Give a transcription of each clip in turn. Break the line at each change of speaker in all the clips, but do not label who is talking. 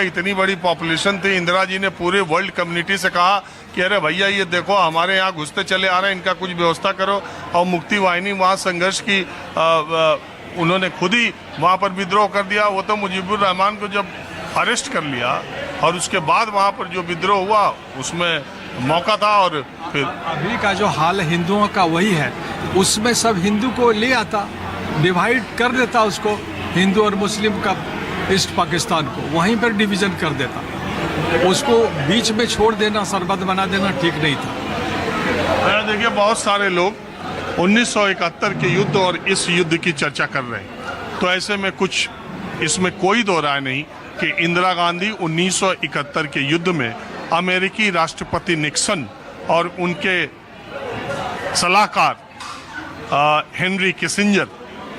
इतनी बड़ी पॉपुलेशन थी, इंदिरा जी ने पूरे वर्ल्ड कम्युनिटी से कहा कि अरे भैया ये देखो हमारे यहाँ घुसते चले आ रहे हैं, इनका कुछ व्यवस्था करो। और मुक्ति वाहिनी वहाँ संघर्ष की उन्होंने खुद ही वहाँ पर विद्रोह कर दिया। वो तो मुजीबुर रहमान को जब अरेस्ट कर लिया और उसके बाद वहाँ पर जो विद्रोह हुआ उसमें मौका था। और फिर
अभी का जो हाल हिंदुओं का वही है, उसमें सब हिंदू को ले आता, डिवाइड कर देता उसको, हिंदू और मुस्लिम का ईस्ट पाकिस्तान को वहीं पर डिवीजन कर देता, उसको बीच में छोड़ देना, सरबत बना देना ठीक नहीं था।
देखिए बहुत सारे लोग 1971 के युद्ध और इस युद्ध की चर्चा कर रहे हैं, तो ऐसे में कुछ इसमें कोई दो राय नहीं कि इंदिरा गांधी 1971 के युद्ध में अमेरिकी राष्ट्रपति निक्सन और उनके सलाहकार हेनरी किसिंजर,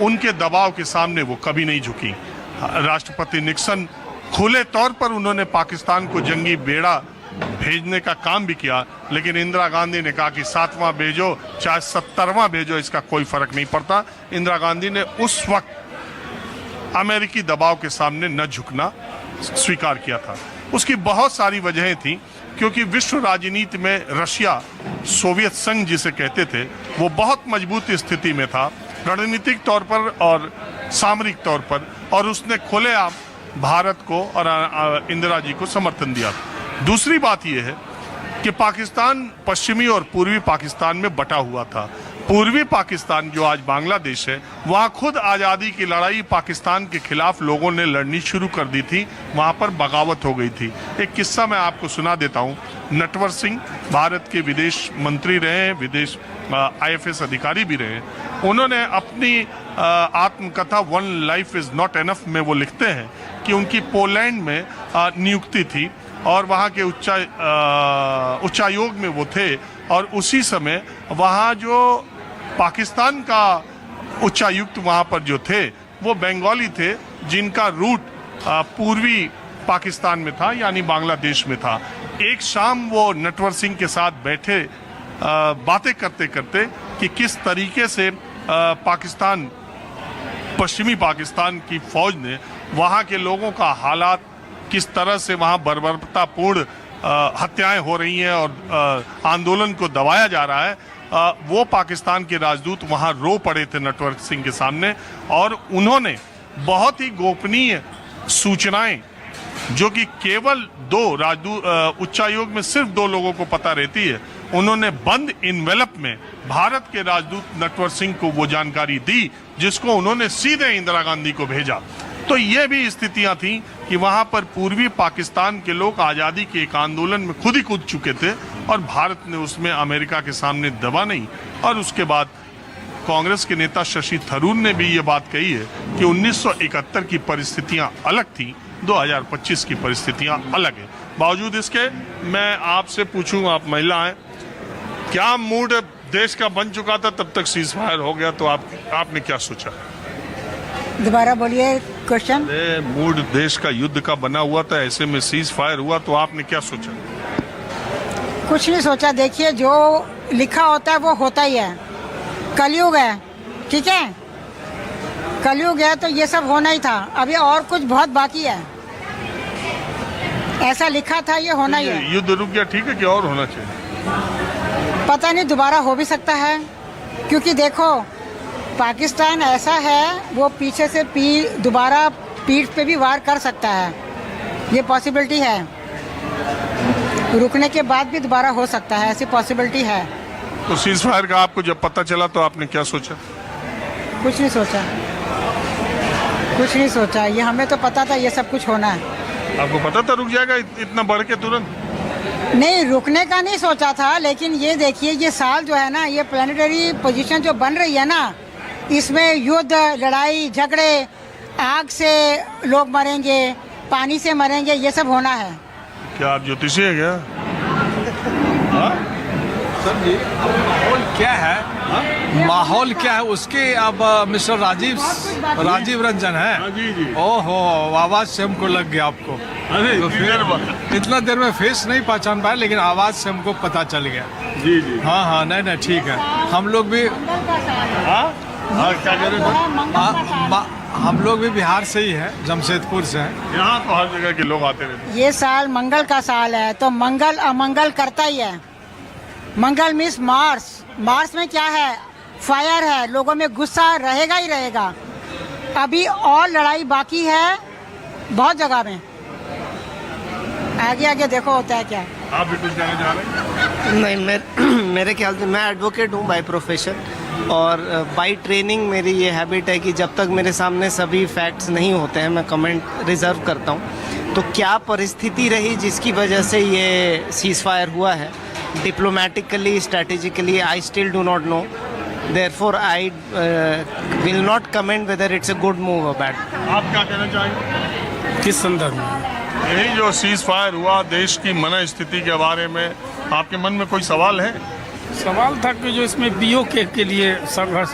उनके दबाव के सामने वो कभी नहीं झुकी। राष्ट्रपति निक्सन खुले तौर पर उन्होंने पाकिस्तान को जंगी बेड़ा भेजने का काम भी किया, लेकिन इंदिरा गांधी ने कहा कि 7वां भेजो चाहे 70वां भेजो, इसका कोई फर्क नहीं पड़ता। इंदिरा गांधी ने उस वक्त अमेरिकी दबाव के सामने न झुकना स्वीकार किया था। उसकी बहुत सारी वजहें थी, क्योंकि विश्व राजनीति में रशिया, सोवियत संघ जिसे कहते थे, वो बहुत मजबूत स्थिति में था रणनीतिक तौर पर और सामरिक तौर पर, और उसने खुलेआम भारत को और इंदिरा जी को समर्थन दिया। दूसरी बात यह है कि पाकिस्तान पश्चिमी और पूर्वी पाकिस्तान में बटा हुआ था। पूर्वी पाकिस्तान जो आज बांग्लादेश है, वहाँ खुद आज़ादी की लड़ाई पाकिस्तान के खिलाफ लोगों ने लड़नी शुरू कर दी थी, वहाँ पर बगावत हो गई थी। एक किस्सा मैं आपको सुना देता हूँ। नटवर सिंह भारत के विदेश मंत्री रहे हैं, विदेश IFS अधिकारी भी रहे हैं। उन्होंने अपनी आत्मकथा one life is not enough में वो लिखते हैं कि उनकी पोलैंड में नियुक्ति थी और वहाँ के उच्चायोग में वो थे, और उसी समय वहाँ जो पाकिस्तान का उच्चायुक्त वहाँ पर जो थे वो बंगाली थे, जिनका रूट पूर्वी पाकिस्तान में था, यानी बांग्लादेश में था। एक शाम वो नटवर सिंह के साथ बैठे बातें करते करते कि किस तरीके से पाकिस्तान, पश्चिमी पाकिस्तान की फौज ने वहाँ के लोगों का हालात, किस तरह से वहाँ बर्बरतापूर्ण हत्याएं हो रही हैं और आंदोलन को दबाया जा रहा है, वो पाकिस्तान के राजदूत वहाँ रो पड़े थे नटवर सिंह के सामने। और उन्होंने बहुत ही गोपनीय सूचनाएं, जो कि केवल 2 राजदूत, उच्चायोग में सिर्फ 2 लोगों को पता रहती है, उन्होंने बंद इनवेलप में भारत के राजदूत नटवर सिंह को वो जानकारी दी, जिसको उन्होंने सीधे इंदिरा गांधी को भेजा। तो ये भी स्थितियां थी कि वहां पर पूर्वी पाकिस्तान के लोग आज़ादी के एक आंदोलन में खुद ही कूद चुके थे, और भारत ने उसमें अमेरिका के सामने दबा नहीं। और उसके बाद कांग्रेस के नेता शशि थरूर ने भी ये बात कही है कि 1971 की परिस्थितियां अलग थी, 2025 की परिस्थितियां अलग है। बावजूद इसके मैं आपसे पूछूं, आप महिला हैं, क्या मूड देश का बन चुका था तब तक सीज फायर हो गया, तो आपने क्या सोचा?
दोबारा बोलिए क्वेश्चन।
मूड देश का युद्ध का बना हुआ था, ऐसे में सीज फायर हुआ, तो आपने क्या सोचा?
कुछ नहीं सोचा। देखिए, जो लिखा होता है वो होता ही है। कलयुग है, ठीक है, कलयुग है, तो ये सब होना ही था। अभी और कुछ बहुत बाकी है, ऐसा लिखा था, ये होना ही है।
युद्ध रुक गया, ठीक है, क्या और होना चाहिए?
पता नहीं, दोबारा हो भी सकता है, क्योंकि देखो पाकिस्तान ऐसा है, वो पीछे से दोबारा पीठ पे भी वार कर सकता है, ये पॉसिबिलिटी है। रुकने के बाद भी दोबारा हो सकता है, ऐसी पॉसिबिलिटी है।
तो सीज फायर का आपको जब पता चला तो आपने क्या सोचा?
कुछ नहीं सोचा, कुछ नहीं सोचा। ये हमें तो पता था ये सब कुछ होना है।
आपको पता था रुक जाएगा इतना बढ़ के तुरंत?
नहीं, रुकने का नहीं सोचा था, लेकिन ये देखिए, ये साल जो है ना, ये प्लानिटरी पोजीशन जो बन रही है ना, इसमें युद्ध, लड़ाई झगड़े, आग से लोग मरेंगे, पानी से मरेंगे, ये सब होना है।
क्या आप ज्योतिषी है क्या? सर जी, माहौल क्या है? माहौल क्या है उसके? अब मिस्टर राजीव रंजन है।
जी जी।
ओहो, आवाज से हमको लग गया आपको।
अरे
तो फिर इतना देर में फेस नहीं पहचान पाया, लेकिन आवाज से हमको पता चल गया।
जी जी।
हाँ, नहीं ठीक है। हम लोग भी
क्या कह रहे हैं?
हम लोग भी बिहार से ही है, जमशेदपुर से हैं।
यहाँ तो हर जगह के लोग आते रहते हैं।
ये साल मंगल का साल है तो मंगल अमंगल करता ही है। मंगल मीन्स मार्स, मार्स में क्या है, फायर है, लोगों में गुस्सा रहेगा ही रहेगा। अभी और लड़ाई बाकी है बहुत जगह में, आगे आगे देखो होता है क्या।
आप भी कुछ कहना चाह रहे हैं?
नहीं, मेरे ख्याल से मैं एडवोकेट हूँ बाय प्रोफेशन, और बाय ट्रेनिंग मेरी ये हैबिट है कि जब तक मेरे सामने सभी फैक्ट्स नहीं होते हैं मैं कमेंट रिजर्व करता हूँ। तो क्या परिस्थिति रही जिसकी वजह से ये सीज फायर हुआ है, diplomatically, strategically, I still do not know. Therefore I will not comment whether it's a good move और बैड।
आप क्या कहना चाहेंगे?
किस संदर्भ में?
यही जो सीज फायर हुआ, देश की मन स्थिति के बारे में आपके मन में कोई सवाल है?
सवाल था कि जो इसमें पीओके के लिए संघर्ष